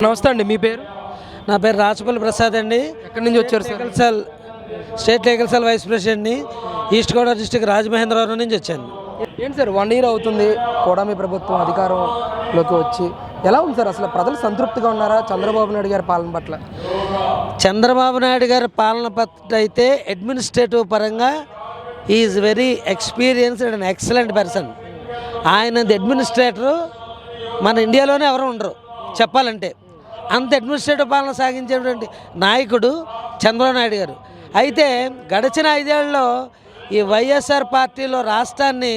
నమస్తే అండి, మీ పేరు? నా పేరు రాచపల్లి ప్రసాద్ అండి. ఎక్కడి నుంచి వచ్చారు sir? State legal cell vice ప్రెసిడెంట్ని, ఈస్ట్ గోదావరి డిస్టిక్ రాజమహేంద్రవరం నుంచి వచ్చాను. ఏంటి సార్ 1 year అవుతుంది కూటమి ప్రభుత్వం అధికారంలోకి వచ్చి, ఎలా ఉంది సార్? అసలు ప్రజలు సంతృప్తిగా ఉన్నారా చంద్రబాబు నాయుడు గారి పాలన పట్ల? చంద్రబాబు నాయుడు గారి పాలన పట్ల అయితే అడ్మినిస్ట్రేటివ్ పరంగా is very experienced and excellent person. ఆయన అడ్మినిస్ట్రేటరు మన ఇండియాలోనే ఎవరు ఉండరు చెప్పాలంటే. అంత అడ్మినిస్ట్రేటివ్ పాలన సాగించేటువంటి నాయకుడు చంద్రబాబు నాయుడు గారు. అయితే గడిచిన 5 ఏళ్లలో ఈ వైఎస్ఆర్ పార్టీలో రాష్ట్రాన్ని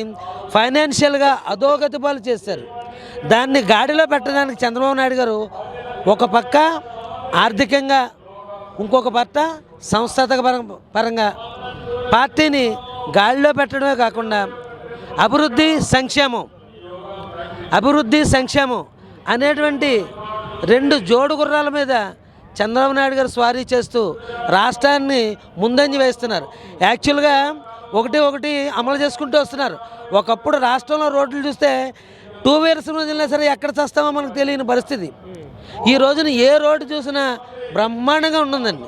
ఫైనాన్షియల్గా అధోగతి పాలు చేశారు. దాన్ని గాడిలో పెట్టడానికి చంద్రబాబు నాయుడు గారు ఒక పక్క ఆర్థికంగా, ఇంకొక పక్క సంస్థాగత పరంగా పార్టీని గాడిలో పెట్టడమే కాకుండా అభివృద్ధి సంక్షేమం అనేటువంటి 2 జోడు గుర్రాల మీద చంద్రబాబు నాయుడు గారు స్వారీ చేస్తూ రాష్ట్రాన్ని ముందంజ వేస్తున్నారు. యాక్చువల్గా ఒకటి అమలు చేసుకుంటూ వస్తున్నారు. ఒకప్పుడు రాష్ట్రంలో రోడ్లు చూస్తే 2 wheelers వెళ్ళినా సరే ఎక్కడ చస్తామో మనకు తెలియని పరిస్థితి. ఈ రోజున ఏ రోడ్డు చూసినా బ్రహ్మాండంగా ఉంటుందండి.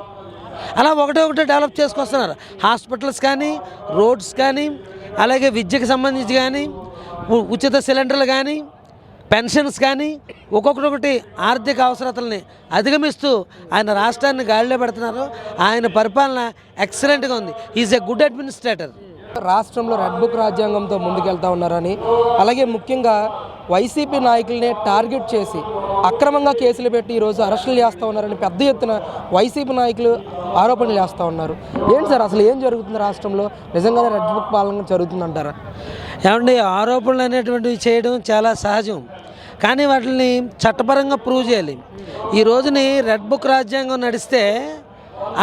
అలా ఒకటి డెవలప్ చేసుకొస్తున్నారు. హాస్పిటల్స్ కానీ, రోడ్స్ కానీ, అలాగే విద్యకు సంబంధించి కానీ, ఉచిత సిలిండర్లు కానీ, పెన్షన్స్ కానీ, ఒక్కొక్కటి ఆర్థిక అవసరతల్ని అధిగమిస్తూ ఆయన రాష్ట్రాన్ని గాడిలో పెడుతున్నారు. ఆయన పరిపాలన ఎక్సలెంట్గా ఉంది. Is a good administrator. రాష్ట్రంలో రెడ్ బుక్ రాజ్యాంగంతో ముందుకెళ్తా ఉన్నారని, అలాగే ముఖ్యంగా వైసీపీ నాయకుల్ని టార్గెట్ చేసి అక్రమంగా కేసులు పెట్టి ఈరోజు అరెస్టులు చేస్తూ ఉన్నారని పెద్ద ఎత్తున వైసీపీ నాయకులు ఆరోపణలు చేస్తూ ఉన్నారు. ఏంటి సార్ అసలు ఏం జరుగుతుంది రాష్ట్రంలో? నిజంగానే రెడ్ బుక్ పాలన జరుగుతుందంటారా? ఏమండి, ఆరోపణలు అనేటువంటివి చేయడం చాలా సహజం, కానీ వాటిని చట్టపరంగా ప్రూవ్ చేయాలి. ఈ రోజుని రెడ్ బుక్ రాజ్యాంగం నడిస్తే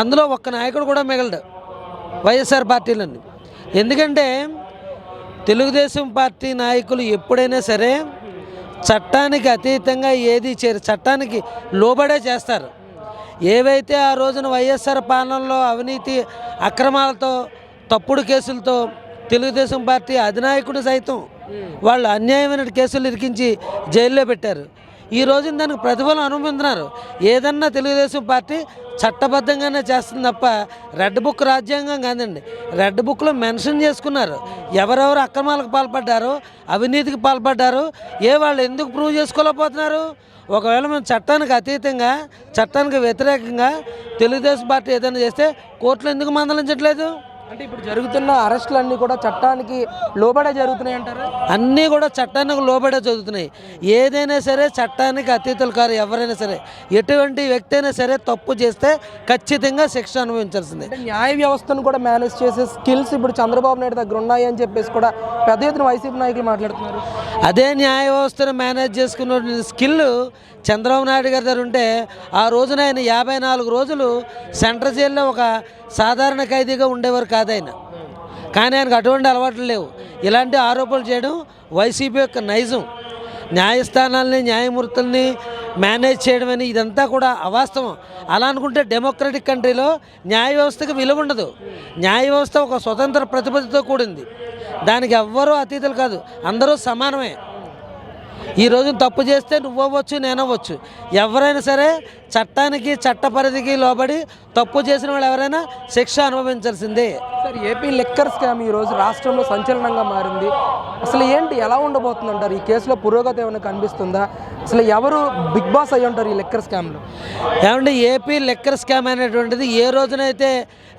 అందులో ఒక్క నాయకుడు కూడా మిగలడు వైఎస్ఆర్ పార్టీలోని. ఎందుకంటే తెలుగుదేశం పార్టీ నాయకులు ఎప్పుడైనా సరే చట్టానికి అతీతంగా ఏది చేయరు, చట్టానికి లోబడే చేస్తారు. ఏవైతే ఆ రోజున వైఎస్ఆర్ పాలనలో అవినీతి అక్రమాలతో, తప్పుడు కేసులతో తెలుగుదేశం పార్టీ అధినాయకుడు సైతం వాళ్ళు అన్యాయమైన కేసులు ఇరికించి జైల్లో పెట్టారు. ఈ రోజున దానికి ప్రతిఫలం అనుభవిస్తున్నారు. ఏదన్నా తెలుగుదేశం పార్టీ చట్టబద్ధంగానే చేస్తుంది తప్ప రెడ్ బుక్ రాజ్యాంగం కాదండి. రెడ్ బుక్లో మెన్షన్ చేసుకున్నారు ఎవరెవరు అక్రమాలకు పాల్పడ్డారో, అవినీతికి పాల్పడ్డారు. వాళ్ళు ఎందుకు ప్రూవ్ చేసుకోలేకపోతున్నారు? ఒకవేళ మేము చట్టానికి అతీతంగా, చట్టానికి వ్యతిరేకంగా తెలుగుదేశం పార్టీ ఏదైనా చేస్తే కోర్టులు ఎందుకు మందలించట్లేదు? అంటే ఇప్పుడు జరుగుతున్న అరెస్టులన్నీ కూడా చట్టానికి లోబడే జరుగుతున్నాయి అంటారు? అన్నీ కూడా చట్టానికి లోబడే జరుగుతున్నాయి. ఏదైనా సరే చట్టానికి అతీతులు కారు ఎవరైనా సరే. ఎటువంటి వ్యక్తి అయినా సరే తప్పు చేస్తే ఖచ్చితంగా శిక్ష అనుభవించాల్సిందే. న్యాయ వ్యవస్థను కూడా మేనేజ్ చేసే స్కిల్స్ ఇప్పుడు చంద్రబాబు నాయుడు దగ్గర ఉన్నాయి అని చెప్పేసి కూడా పెద్ద ఎత్తున వైసీపీ నాయకులు మాట్లాడుతున్నారు. అదే న్యాయ వ్యవస్థను మేనేజ్ చేసుకున్న స్కిల్ చంద్రబాబు నాయుడు గారి దగ్గర ఉంటే ఆ రోజున ఆయన 54 రోజులు సెంట్రల్ జైల్లో ఒక సాధారణ ఖైదీగా ఉండేవారు కాదు ఆయన. కానీ ఆయనకు అటువంటి అలవాట్లు లేవు. ఇలాంటి ఆరోపణలు చేయడం వైసీపీ యొక్క నైజం. న్యాయస్థానాలని, న్యాయమూర్తుల్ని మేనేజ్ చేయడం అని ఇదంతా కూడా అవాస్తవం. అలా అనుకుంటే డెమోక్రటిక్ కంట్రీలో న్యాయ వ్యవస్థకి విలువ ఉండదు. న్యాయ వ్యవస్థ ఒక స్వతంత్ర ప్రతిపత్తితో కూడింది. దానికి ఎవ్వరూ అతీతులు కాదు, అందరూ సమానమే. ఈ రోజు తప్పు చేస్తే నువ్వు అవ్వచ్చు, నేను అవ్వచ్చు. ఎవరైనా సరే చట్టానికి, చట్ట పరిధికి లోబడి తప్పు చేసిన వాళ్ళు ఎవరైనా శిక్ష అనుభవించాల్సిందే. సార్, ఏపీ లిక్కర్ స్కామ్ ఈరోజు రాష్ట్రంలో సంచలనంగా మారింది. అసలు ఏంటి, ఎలా ఉండబోతుంది అంటారు? ఈ కేసులో పురోగతి ఏమైనా కనిపిస్తుందా? అసలు ఎవరు బిగ్ బాస్ అయ్యి ఉంటారు ఈ లిక్కర్ స్కామ్లో? ఏమంటే ఏపీ లిక్కర్ స్కామ్ అనేటువంటిది ఏ రోజునైతే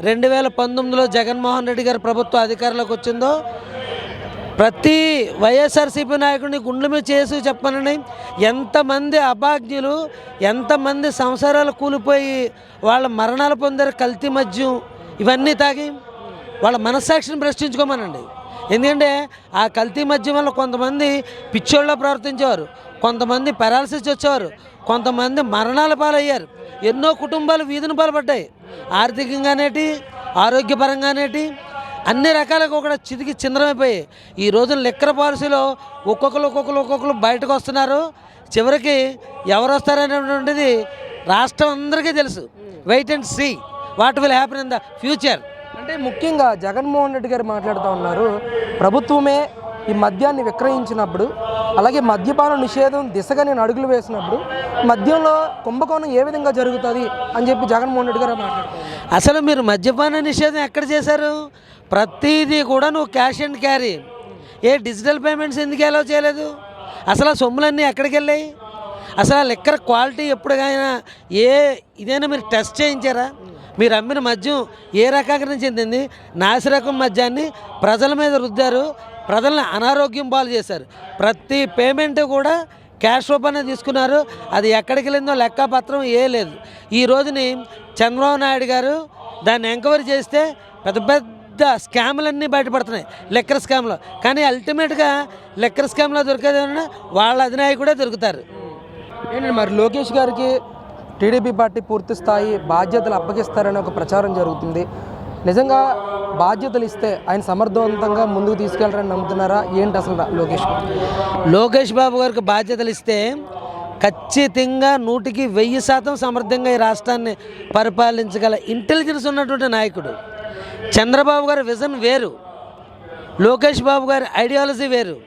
2019లో జగన్మోహన్ రెడ్డి గారి ప్రభుత్వం అధికారంలోకి వచ్చిందో ప్రతి వైఎస్ఆర్సీపీ నాయకుడిని గుండెల మీద చేసి చెప్పనండి, ఎంతమంది అభాగ్యులు, ఎంతమంది సంసారాలు కూలిపోయి వాళ్ళ మరణాలు పొందారు కల్తీ మద్యం ఇవన్నీ తాగి. వాళ్ళ మనస్సాక్షిని ప్రశ్నించుకోమనండి. ఎందుకంటే ఆ కల్తీ మద్యం వల్ల కొంతమంది పిచ్చోళ్ళ ప్రవర్తించేవారు, కొంతమంది పెరాలసిస్ వచ్చేవారు, కొంతమంది మరణాల పాలయ్యారు. ఎన్నో కుటుంబాలు వీధిని పాల్పడ్డాయి. ఆర్థికంగానేటి, ఆరోగ్యపరంగానేటి, అన్ని రకాలుగా కూడా చితికి చిందరమైపోయాయి. ఈ రోజున లిక్కర్ పాలసీలో ఒక్కొక్కరు బయటకు వస్తున్నారు. చివరికి ఎవరు వస్తారనేటువంటిది రాష్ట్రం అందరికీ తెలుసు. Wait and see what will happen in the future. అంటే ముఖ్యంగా జగన్మోహన్ రెడ్డి గారు మాట్లాడుతూ ఉన్నారు, ప్రభుత్వమే ఈ మద్యాన్ని విక్రయించినప్పుడు అలాగే మద్యపాన నిషేధం దిశగా నేను అడుగులు వేసినప్పుడు మద్యంలో కుంభకోణం ఏ విధంగా జరుగుతుంది అని చెప్పి జగన్మోహన్ రెడ్డి గారు మాట్లాడుతున్నారు. అసలు మీరు మద్యపాన నిషేధం ఎక్కడ చేశారు? ప్రతిదీ కూడా నువ్వు cash and carry, A digital payments ఎందుకు అలౌ చేయలేదు? అసలు ఆ సొమ్ములన్నీ ఎక్కడికి వెళ్ళాయి? అసలు ఆ లిక్కర్ క్వాలిటీ ఎప్పుడైనా ఇదైనా మీరు టెస్ట్ చేయించారా? మీరు అమ్మిన మద్యం ఏ రకంగా చెందింది? నాసిరకం మద్యాన్ని ప్రజల మీద రుద్దారు, ప్రజల్ని అనారోగ్యం పాలు చేశారు. ప్రతి పేమెంట్ కూడా క్యాష్ రూపానే తీసుకున్నారు. అది ఎక్కడికి వెళ్ళిందో లెక్కపత్రం లేదు. ఈ రోజుని చంద్రబాబు నాయుడు గారు దాన్ని ఎంక్వైరీ చేస్తే పెద్ద పెద్ద స్కాములన్నీ బయటపడుతున్నాయి, లెక్కర్ స్కామ్లో. కానీ అల్టిమేట్గా లెక్కర్ స్కామ్లో దొరికేది వాళ్ళ అధినాయకుడే దొరుకుతారు. ఏంటంటే మరి లోకేష్ గారికి టీడీపీ పార్టీ పూర్తి స్థాయి బాధ్యతలు అప్పగిస్తారని ఒక ప్రచారం జరుగుతుంది. నిజంగా బాధ్యతలు ఇస్తే ఆయన సమర్థవంతంగా ముందుకు తీసుకెళ్లారని నమ్ముతున్నారా ఏంటి అసలు లోకేష్ బాబు గారికి బాధ్యతలు ఇస్తే ఖచ్చితంగా 100% సమర్థంగా ఈ రాష్ట్రాన్ని పరిపాలించగల ఇంటెలిజెన్స్ ఉన్నటువంటి నాయకుడు. చంద్రబాబు గారి విజన్ వేరు, లోకేష్ బాబు గారి ఐడియాలజీ వేరు.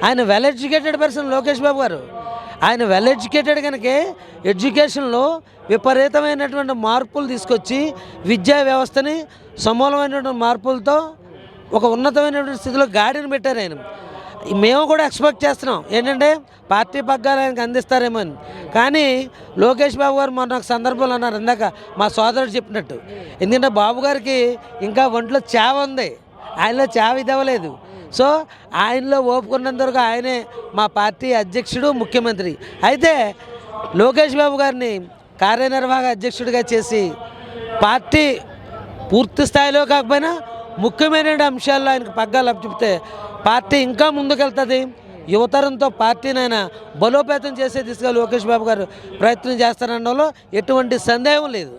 ఆయన well educated person Lokesh Babu గారు. ఆయన వెల్ ఎడ్యుకేటెడ్ కనుక ఎడ్యుకేషన్లో విపరీతమైనటువంటి మార్పులు తీసుకొచ్చి విద్యా వ్యవస్థని సమూలమైనటువంటి మార్పులతో ఒక ఉన్నతమైనటువంటి స్థితిలో గాడిని పెట్టారు ఆయన. మేము కూడా ఎక్స్పెక్ట్ చేస్తున్నాం ఏంటంటే పార్టీ పగ్గాలు ఆయనకు అందిస్తారేమో అని. కానీ లోకేష్ బాబు గారు మొన్న ఒక సందర్భంలో అన్నారు, ఇందాక మా సోదరుడు చెప్పినట్టు, ఎందుకంటే బాబు గారికి ఇంకా ఒంట్లో చావ ఉంది, ఆయనలో చావ ఇదవ్వలేదు. సో ఆయనలో ఓపుకున్నంత వరకు ఆయనే మా పార్టీ అధ్యక్షుడు, ముఖ్యమంత్రి. అయితే లోకేష్ బాబు గారిని కార్యనిర్వాహక అధ్యక్షుడిగా చేసి పార్టీ పూర్తి స్థాయిలో కాకపోయినా ముఖ్యమైన అంశాల్లో ఆయనకు పగ్గాలు అప్పచెప్తే పార్టీ ఇంకా ముందుకెళ్తుంది. యువతరంతో పార్టీని ఆయన బలోపేతం చేసే దిశగా లోకేష్ బాబు గారు ప్రయత్నం చేస్తారనడంలో ఎటువంటి సందేహం లేదు.